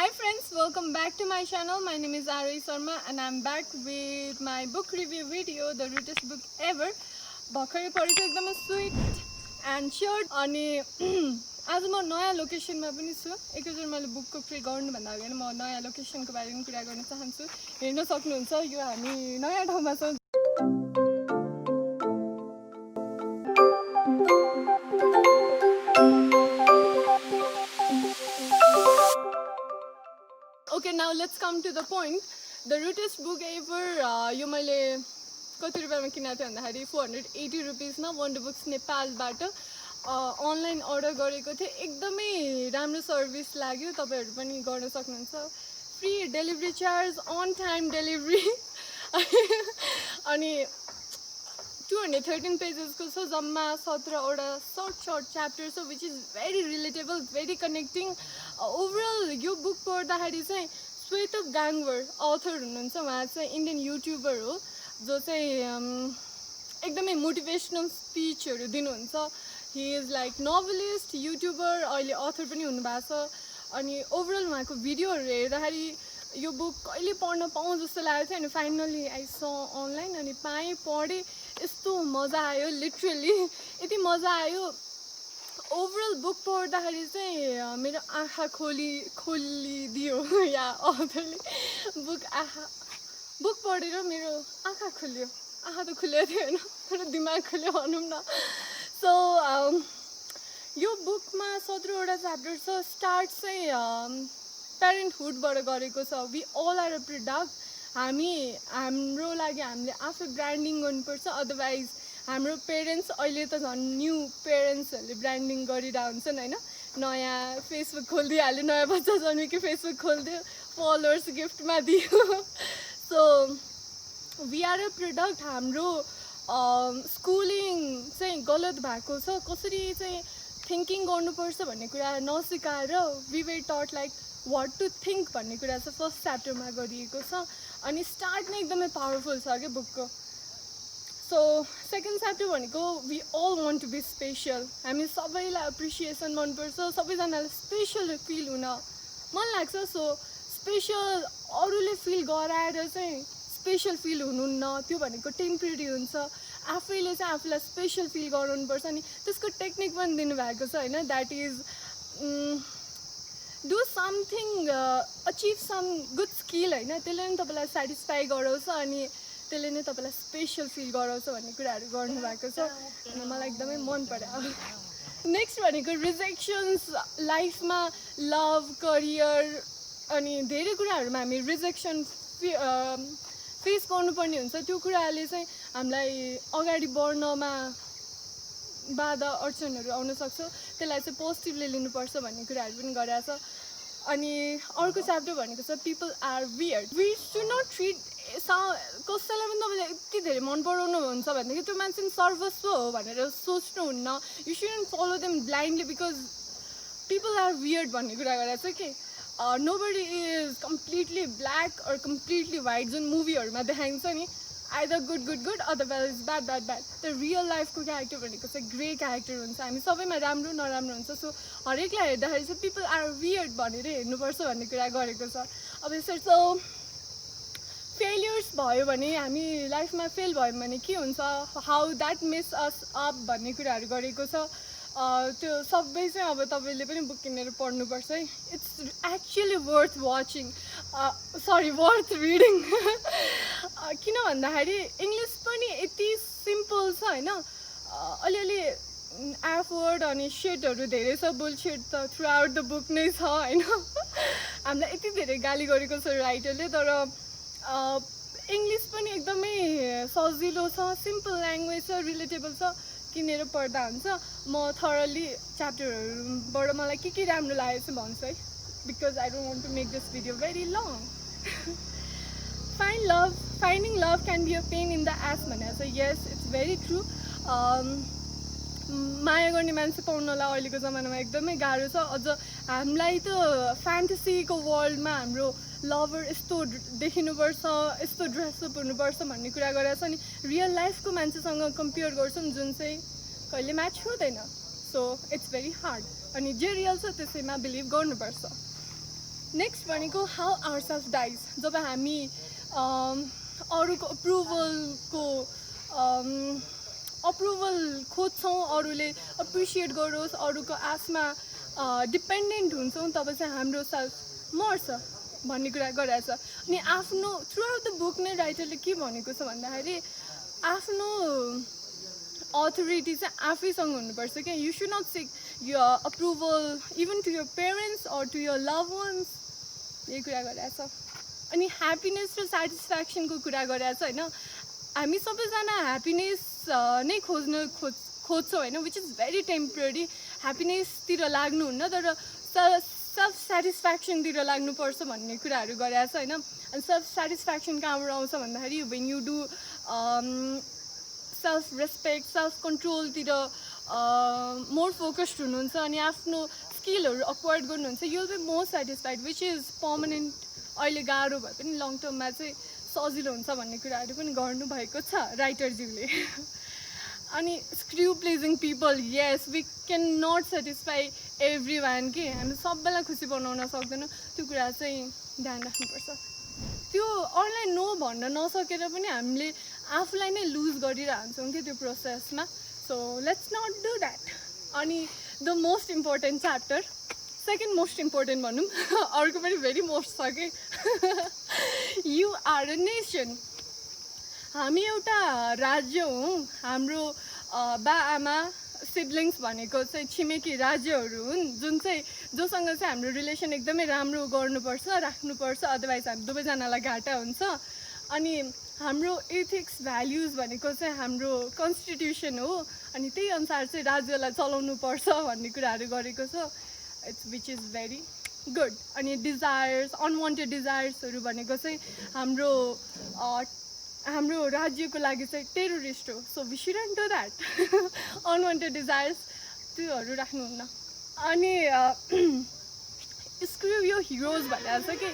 Hi friends, welcome back to my channel. My name is Ari Sharma and I'm back with my book review video, the rudest book ever. भर्खरै पढेको एकदमै sweet and sure अनि आज म नयाँ लोकेसनमा पनि छु। एकैचोटि मैले बुकको प्रे गर्नुभन्दा अगाडि म नयाँ लोकेसनको बारेमा कुरा गर्न चाहन्छु। हेर्न सक्नुहुन्छ यो हामी नयाँ ठाउँमा छौँ। Okay, now let's come to the point. The rudest book ever यो मैले कति रुपियाँमा किनेको थिएँ भन्दाखेरि 480 रुपिसमा वन्डर बुक्स नेपालबाट अनलाइन अर्डर गरेको थिएँ। एकदमै राम्रो सर्भिस लाग्यो, तपाईहरु पनि गर्न सक्नुहुन्छ। Free delivery charge, on time delivery अनि 213 पेजेसको छ, जम्मा 17 वटा सर्ट च्याप्टर छ, which is very relatable, very connecting. Overall यो बुक पढ्दाखेरि चाहिँ श्वेतक गाङ्गर अथर हुनुहुन्छ। उहाँ चाहिँ इन्डियन युट्युबर हो जो चाहिँ एकदमै मोटिभेसनल स्पिचहरू दिनुहुन्छ। He is like novelist, YouTuber, अहिले अथर पनि हुनुभएको छ। अनि ओभरअल उहाँको भिडियोहरू हेर्दाखेरि यो बुक कहिले पढ्न पाऊँ जस्तो लागेको थियो। अनि फाइनली आई स अनलाइन अनि पाएँ, पढेँ। यस्तो मजा आयो, लिटरली यति मजा आयो। ओभरअल बुक पढ्दाखेरि चाहिँ मेरो आँखा खोलिदियो या अथरले बुक पढेर मेरो आँखा खुल्यो। आँखा त खुलेको थियो होइन, तर दिमाग खुल्यो भनौँ न। सो यो बुकमा 17 वटा च्याप्टर छ। स्टार्ट चाहिँ प्यारेन्टहुडबाट गरेको छ। We all are a product. हाम्रो लागि हामीले आफै ब्रान्डिङ गर्नुपर्छ, अदरवाइज हाम्रो पेरेन्ट्स, अहिले त झन् न्यू पेरेन्ट्सहरूले ब्रान्डिङ गरिरहेको हुन्छन् होइन। नयाँ फेसबुक खोलिदिइहाल्यो, नयाँ बच्चा जन्मेको फेसबुक खोलिदियो, फलोवर्स गिफ्टमा दियो। So we are a product. हाम्रो स्कुलिङ चाहिँ गलत भएको छ। कसरी चाहिँ थिङ्किङ गर्नुपर्छ भन्ने कुरा नसिकाएर वी वर टट लाइक वाट टु थिङ्क भन्ने कुरा चाहिँ फर्स्ट च्याप्टरमा गरिएको छ। अनि स्टार्ट नै एकदमै पावरफुल छ क्या बुकको। सो सेकेन्ड च्याप्टर भनेको we all want to be special. हामी सबैलाई एप्रिसिएसन मनपर्छ, सबैजनालाई स्पेसल फिल हुन मन लाग्छ। सो स्पेसल अरूले फिल गराएर चाहिँ स्पेसल फिल हुनुहुन्न, त्यो भनेको टेम्परेरी हुन्छ। आफैले चाहिँ आफूलाई स्पेसल फिल गराउनुपर्छ। अनि त्यसको टेक्निक पनि दिनुभएको छ होइन। That is do something, achieve some good skill होइन, त्यसले पनि तपाईँलाई सेटिस्फाई गराउँछ अनि त्यसले नै तपाईँलाई स्पेसल फिल गराउँछ भन्ने कुराहरू गर्नुभएको छ। अनि मलाई एकदमै मन पर्यो। नेक्स्ट भनेको रिजेक्सन्स। लाइफमा लभ, करियर अनि धेरै कुराहरूमा हामी रिजेक्सन फेस गर्नुपर्ने हुन्छ। त्यो कुराले चाहिँ हामीलाई अगाडि बढ्नमा बाधा अडचनहरू आउन सक्छ, त्यसलाई चाहिँ पोजिटिभली लिनुपर्छ भन्ने कुराहरू पनि गरेको छ। अनि अर्को च्याप्टर भनेको छ people are weird. We should not treat कसैलाई पनि तपाईँले यति धेरै मन पराउनुहुन्छ भनेदेखि त्यो मान्छे सर्वस्व हो भनेर सोच्नुहुन्न। You shouldn't follow them blindly because people are weird भन्ने कुरा गरेको छ कि nobody is completely black or completely white, जुन मुभीहरूमा देखाइन्छ नि, आइदर गुड अदरवाइज ब्याड। तर रियल लाइफको क्यारेक्टर भनेको चाहिँ ग्रे क्यारेक्टर हुन्छ। हामी सबैमा राम्रो नराम्रो हुन्छ। सो हरेकलाई हेर्दाखेरि चाहिँ पिपल आर वियर्ड भनेर हेर्नुपर्छ भन्ने कुरा गरेको छ। अब यसरी सो फेलियर्स भयो भने, हामी लाइफमा फेल भयो भने के हुन्छ, how that mess us up भन्ने कुराहरू गरेको छ। त्यो सबै चाहिँ अब तपाईँले पनि बुक किनेर पढ्नुपर्छ है। It's actually worth watching, worth reading. किन भन्दाखेरि इङ्ग्लिस पनि यति सिम्पल छ होइन। अलिअलि एफ वर्ड अनि सेटहरू धेरै छ, बुलसेट त थ्रु आउट द बुक नै छ होइन। हामीलाई यति धेरै गाली गरेको छ राइटरले, तर इङ्ग्लिस पनि एकदमै सजिलो छ, सिम्पल ल्याङ्ग्वेज छ, रिलेटेबल छ, किनेर पढ्दा हुन्छ। म थरली च्याप्टरहरूबाट मलाई के राम्रो लागेको छ भन्छु है, because I don't want to make this video very long. Finding love can be a pain in the ass भनेको छ। Yes, it's very true. माया गर्ने मान्छे पाउनलाई अहिलेको जमानामा एकदमै गाह्रो छ। अझ हामीलाई त फ्यान्टेसीको वर्ल्डमा हाम्रो लभर यस्तो देखिनुपर्छ, यस्तो ड्रेसअप हुनुपर्छ भन्ने कुरा गरेको छ। अनि रियल लाइफको मान्छेसँग कम्पेयर गर्छौँ जुन चाहिँ कहिले म्याच हुँदैन। So it's very hard. अनि जे रियल छ त्यसैमा बिलिभ गर्नुपर्छ। नेक्स्ट भनेको हाउ आवर सेल्फ डाइज. जब हामी अरूको अप्रुभल खोज्छौँ, अरूले एप्रिसिएट गरोस्, अरूको आशमा डिपेन्डेन्ट हुन्छौँ, तब चाहिँ हाम्रो सेल्फ मर्छ भन्ने कुरा गरिरहेछ. अनि आफ्नो थ्रु आउट द बुक नै राइटरले के भनेको छ भन्दाखेरि आफ्नो अथोरिटी चाहिँ आफैसँग हुनुपर्छ क्या. You should not seek your approval even to your parents or to your loved ones. यही कुरा गरिरहेछ. अनि ह्याप्पिनेस र सेटिस्फ्याक्सनको कुरा गरिरहेछ होइन. हामी सबैजना ह्याप्पिनेस नै खोज्छौँ होइन, विच इज भेरी टेम्पररी. ह्याप्पिनेसतिर लाग्नुहुन्न तर सेल्फ सेटिस्फ्याक्सनतिर लाग्नुपर्छ भन्ने कुराहरू गरिरहेछ होइन. अनि सेल्फ सेटिस्फ्याक्सन कहाँबाट आउँछ भन्दाखेरि when you do self respect, self कन्ट्रोलतिर मोर फोकस्ड हुनुहुन्छ अनि आफ्नो स्किलहरू अक्वायर्ड गर्नुहुन्छ, you will be more satisfied, which is permanent. अहिले गाह्रो भए पनि लङ टर्ममा चाहिँ सजिलो हुन्छ भन्ने कुराहरू पनि गर्नुभएको छ राइटरज्यूले. अनि screw pleasing people, yes we can not satisfy every one के. हामी सबैलाई खुसी बनाउन सक्दैनौँ, त्यो कुरा चाहिँ ध्यान राख्नुपर्छ. त्यो अरूलाई नो भन्न नसकेर पनि हामीले आफूलाई नै लुज गरिरहन्छौँ कि त्यो प्रोसेसमा. So let's not do that. अनि the most important chapter, second most important भनौँ, अर्को पनि very most छ कि. You are a nation. हामी एउटा राज्य हौँ. हाम्रो बा आमा सिब्लिङ्स भनेको चाहिँ छिमेकी राज्यहरू हुन् जोसँग चाहिँ हाम्रो रिलेसन एकदमै राम्रो गर्नुपर्छ, राख्नुपर्छ, अदरवाइज हामी दुवैजनालाई घाटा हुन्छ. अनि हाम्रो एथिक्स भ्याल्युज भनेको चाहिँ हाम्रो कन्स्टिट्युसन हो. अनि त्यही अनुसार चाहिँ राज्यलाई चलाउनु पर्छ भन्ने कुराहरू गरेको छ. It's which is very good. अनि डिजायर्स, अनवान्टेड डिजायर्सहरू भनेको चाहिँ हाम्रो राज्यको लागि चाहिँ टेरोरिस्ट हो. So we shouldn't do that. Unwanted desires त्योहरू राख्नुहुन्न. अनि स्क्र्यु यो हिरोज भनेर छ कि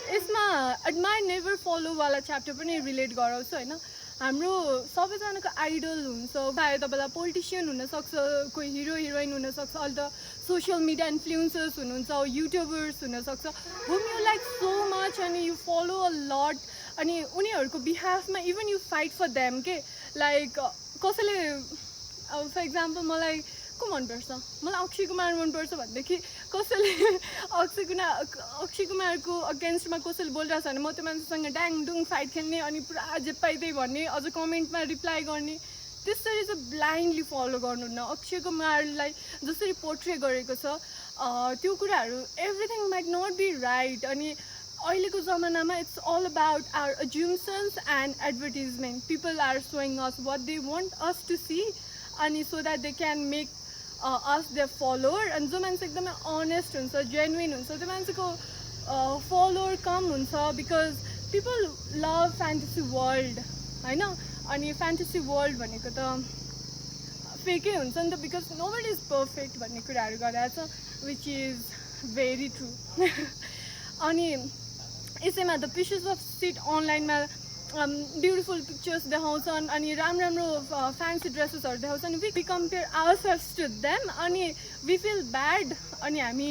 यसमा एडमायर नेभर फलोवाला च्याप्टर पनि रिलेट गराउँछु होइन. हाम्रो सबैजनाको आइडल हुन्छ, चाहे तपाईँलाई पोलिटिसियन हुनसक्छ, कोही हिरो हिरोइन हुनसक्छ, अहिले त सोसियल मिडिया इन्फ्लुएन्सर्स हुनुहुन्छ, युट्युबर्स हुनसक्छ, whom you like so much अनि यु फलो अ लट. अनि उनीहरूको बिहाफमा even you fight for them के. लाइक कसैले अब फर इक्जाम्पल मलाई को मनपर्छ, मलाई अक्षय कुमार मनपर्छ भनेदेखि कसैले अक्षय कुमारको अगेन्स्टमा कसैले बोलिरहेछ भने म त्यो मान्छेसँग ड्याङडुङ फाइट खेल्ने अनि पुरा जे पाइदै भन्ने, अझ कमेन्टमा रिप्लाई गर्ने. त्यसरी चाहिँ ब्लाइन्डली फलो गर्नुहुन्न. अक्षय कुमारलाई जसरी पोर्ट्रे गरेको छ त्यो कुराहरू everything might not be right. अनि अहिलेको जमानामा it's all about our assumptions and advertisement. People are showing us what they want us to see अनि so that they can make us their follower. अनि जो मान्छे एकदमै अनेस्ट हुन्छ, genuine हुन्छ, त्यो मान्छेको फलोवर कम हुन्छ. Because people love fantasy world होइन. अनि फ्यान्टेसी वर्ल्ड भनेको त फेकै हुन्छ नि त, because nobody is perfect भन्ने कुराहरू गरेर छ, विच इज भेरी ट्रु. अनि यसैमा द पिसेस अफ सिट अनलाइनमा ब्युटिफुल पिक्चर्स देखाउँछन् अनि राम्रो फ्यान्सी ड्रेसेसहरू देखाउँछन्. We compare ourselves to them अनि वी फिल ब्याड अनि हामी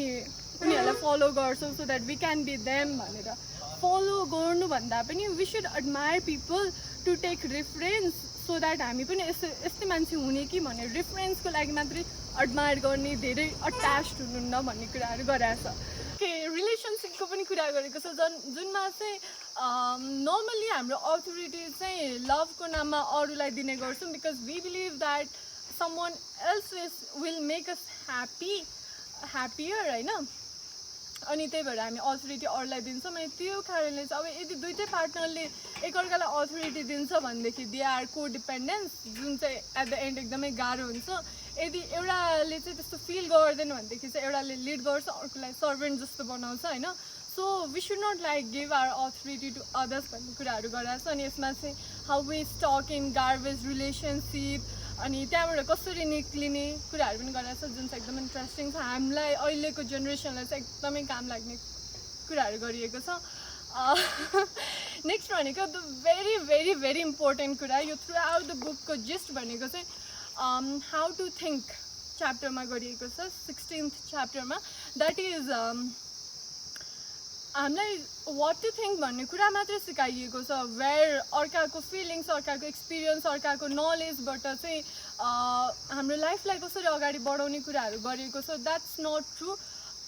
उनीहरूलाई फलो गर्छौँ so that we can be them भनेर. फलो गर्नुभन्दा पनि we should admire people to take reference so that हामी पनि यस्तै मान्छे हुने कि भनेर रेफरेन्सको लागि मात्रै एडमायर गर्ने, धेरै अट्याच्ड हुनुहुन्न भन्ने कुराहरू गराएको छ. रिलेसनसिपको पनि कुरा गरेको छ जुनमा चाहिँ नर्मल्ली हाम्रो अथोरिटी चाहिँ लभको नाममा अरूलाई दिने गर्छौँ. Because we believe that someone else will make us happier होइन. अनि त्यही भएर हामी अथोरिटी अरूलाई दिन्छौँ. अनि त्यो कारणले चाहिँ अब यदि दुइटै पार्टनरले एकअर्कालाई अथोरिटी दिन्छ भनेदेखि दे आर को डिपेन्डेन्स, जुन चाहिँ एट द एन्ड एकदमै गाह्रो हुन्छ. यदि एउटाले चाहिँ त्यस्तो फिल गर्दैन भनेदेखि चाहिँ एउटाले लिड गर्छ, अर्कोलाई सर्भेन्ट जस्तो बनाउँछ होइन. So we should not like give our authority to others भन्ने कुराहरू गराएको छ. अनि यसमा चाहिँ how we stuck in garbage relationship अनि त्यहाँबाट कसरी निक्लिने कुराहरू पनि गराएको छ, जुन चाहिँ एकदम इन्ट्रेस्टिङ छ. हामीलाई अहिलेको जेनेरेसनलाई चाहिँ एकदमै काम लाग्ने कुराहरू गरिएको छ. नेक्स्ट भनेको the very very very important कुरा, यो थ्रु आउट द बुकको जिस्ट भनेको चाहिँ हाउ टु थिङ्क च्याप्टरमा गरिएको छ, 16th च्याप्टरमा. द्याट इज हामीलाई वाट टु थिङ्क भन्ने कुरा मात्रै सिकाइएको छ, वेयर अर्काको फिलिङ्स, अर्काको एक्सपिरियन्स, अर्काको नलेजबाट चाहिँ हाम्रो लाइफलाई कसरी अगाडि बढाउने कुराहरू गरिएको छ. That's not true.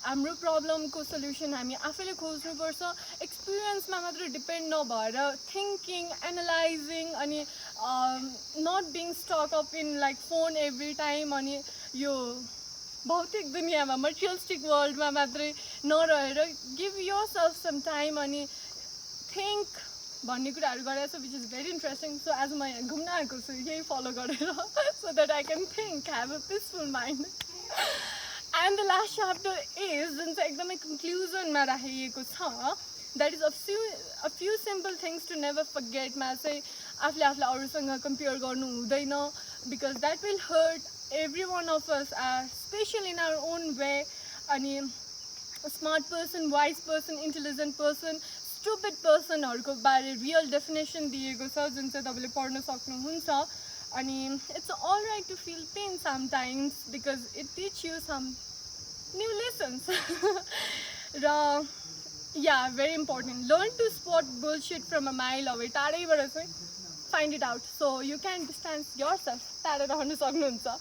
हाम्रो प्रब्लमको सल्युसन हामी आफैले खोज्नुपर्छ. एक्सपिरियन्समा मात्र डिपेन्ड नभएर थिङ्किङ, एनालाइजिङ, अनि not being stuck up in like phone every time, अनि यो भौतिक दुनियाँमा मटेरियलिस्टिक वर्ल्डमा मात्रै नरहेर गिभ योरसेल्फ सम टाइम अनि थिङ्क भन्ने कुराहरू गरेको छ, which is very interesting. So आज म यहाँ घुम्न आएको छु यही फलो गरेर, so that I can think, have a peaceful mind. And the last chapter is जुन चाहिँ एकदमै कन्क्लुजनमा राखिएको छ, that is a few simple things to never फर्गेटमा चाहिँ आफूले आफूलाई अरूसँग कम्पेयर गर्नु हुँदैन, because that will hurt every one of us are special in our own way. अनि smart person, wise person, intelligent person, stupid पर्सनहरूको बारे रियल डेफिनेसन दिएको छ जुन चाहिँ तपाईँले पढ्न सक्नुहुन्छ. अनि it's all right to feel pain sometimes because it teach you some new lessons. र या very important, learn to spot bullshit from a mile away. टाढैबाट चाहिँ find it out so you can distance yourself, टाढा रहनु सक्नुहुन्छ,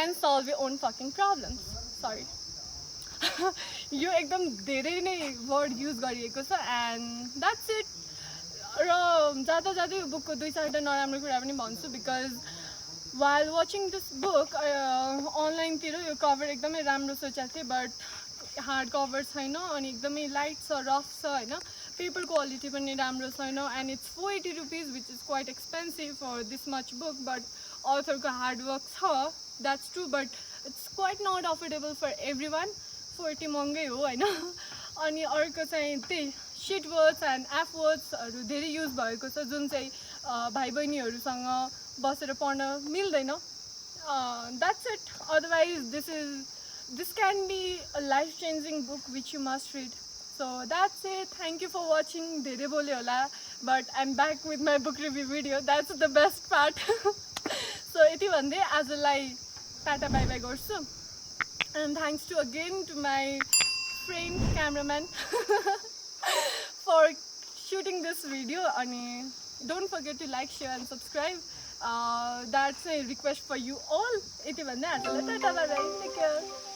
and solve your own fucking problems. Sorry. यो एकदम धेरै नै वर्ड युज गरिएको छ, and that's it. र जाँदा जाँदै यो बुकको 2-4 नराम्रो कुरा पनि भन्छु, because while watching this book अनलाइनतिर यो कभर एकदमै राम्रो सोचेको थिएँ, बट हार्ड कभर छैन अनि एकदमै लाइट छ, रफ छ होइन, पेपर क्वालिटी पनि राम्रो छैन, and it's 480 rupees which is quite expensive for this much book. But अथरको हार्डवर्क छ, that's true, but it's quite not affordable for everyone. 480 महँगै हो होइन. अनि अर्को चाहिँ त्यही सिट वर्ड्स एन्ड एफ वर्ड्सहरू धेरै युज भएको छ जुन चाहिँ भाइ बहिनीहरूसँग बसेर पढ्न मिल्दैन. That's it. Otherwise this can be a life-changing book which you must read. So that's it. Thank you for watching. धेरै बोले होला, but I'm back with my book review video. That's the best part. So यति भन्दै आजलाई tata bye by गर्छु. And thanks to again to my framed cameraman for shooting this video. And don't forget to like, share and subscribe. That's a request for you all. यति भन्दै आजलाई tata bye by. Take care.